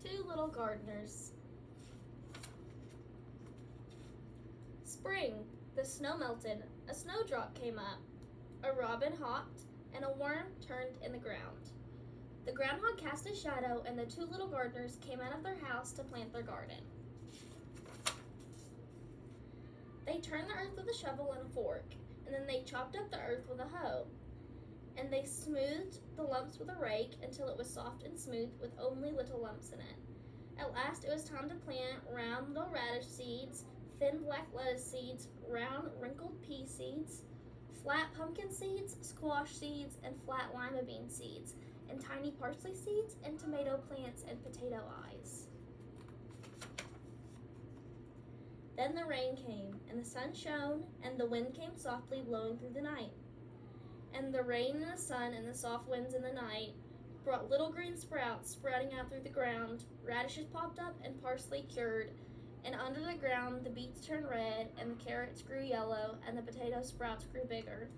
Two little gardeners. Spring. The snow melted. A snowdrop came up. A robin hopped, and a worm turned in the ground. The groundhog cast a shadow, and the two little gardeners came out of their house to plant their garden. They turned the earth with a shovel and a fork, and then they chopped up the earth with a hoe. And they smoothed the lumps with a rake until it was soft and smooth with only little lumps in it. At last it was time to plant round little radish seeds, thin black lettuce seeds, round wrinkled pea seeds, flat pumpkin seeds, squash seeds, and flat lima bean seeds, and tiny parsley seeds, and tomato plants, and potato eyes. Then the rain came, and the sun shone, and the wind came softly blowing through the night. And the rain and the sun and the soft winds in the night brought little green sprouts sprouting out through the ground, radishes popped up, and parsley cured, and under the ground the beets turned red, and the carrots grew yellow, and the potato sprouts grew bigger.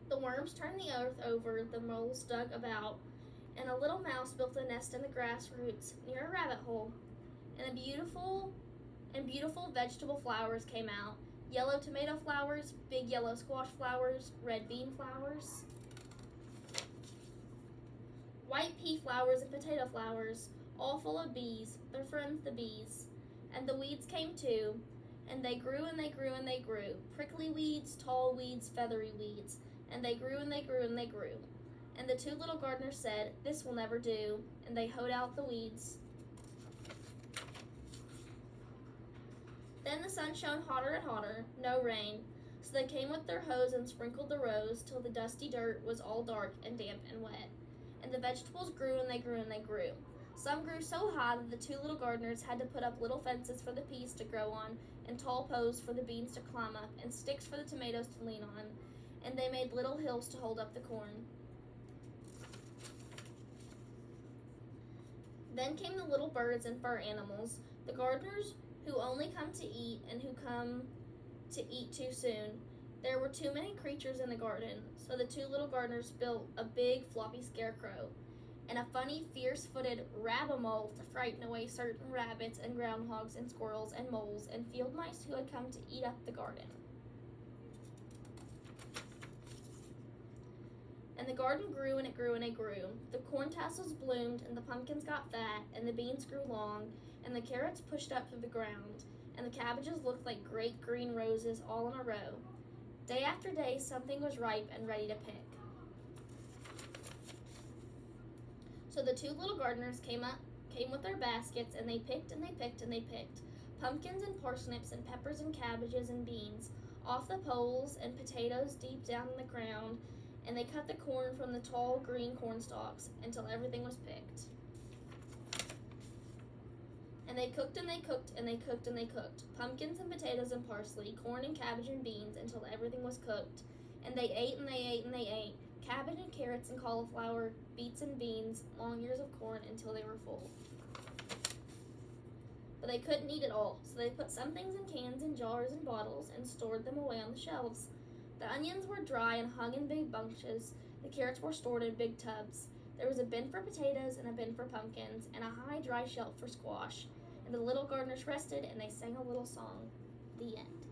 The worms turned the earth over, the moles dug about, and a little mouse built a nest in the grass roots near a rabbit hole. And beautiful vegetable flowers came out. Yellow tomato flowers, big yellow squash flowers, red bean flowers, white pea flowers and potato flowers, all full of bees, their friends the bees. And the weeds came too, and they grew and they grew and they grew. Prickly weeds, tall weeds, feathery weeds. And they grew and they grew and they grew. And the two little gardeners said, "This will never do," and they hoed out the weeds. Then the sun shone hotter and hotter, no rain, so they came with their hoes and sprinkled the rows till the dusty dirt was all dark and damp and wet. And the vegetables grew and they grew and they grew. Some grew so high that the two little gardeners had to put up little fences for the peas to grow on, and tall posts for the beans to climb up, and sticks for the tomatoes to lean on, and they made little hills to hold up the corn. Then came the little birds and fur animals, the gardeners who only come to eat and who come to eat too soon. There were too many creatures in the garden, so the two little gardeners built a big floppy scarecrow and a funny fierce-footed rabble to frighten away certain rabbits and groundhogs and squirrels and moles and field mice who had come to eat up the garden. And the garden grew and it grew and it grew. The corn tassels bloomed, and the pumpkins got fat, and the beans grew long, and the carrots pushed up through the ground, and the cabbages looked like great green roses all in a row. Day after day, something was ripe and ready to pick. So the two little gardeners came with their baskets, and they picked and they picked and they picked pumpkins and parsnips and peppers and cabbages and beans off the poles, and potatoes deep down in the ground, and they cut the corn from the tall green corn stalks until everything was picked. And they cooked and they cooked and they cooked and they cooked pumpkins and potatoes and parsley, corn and cabbage and beans until everything was cooked. And they ate and they ate and they ate cabbage and carrots and cauliflower, beets and beans, long ears of corn until they were full. But they couldn't eat it all, so they put some things in cans and jars and bottles and stored them away on the shelves. The onions were dry and hung in big bunches. The carrots were stored in big tubs. There was a bin for potatoes and a bin for pumpkins and a high dry shelf for squash. And the little gardeners rested and they sang a little song. The end.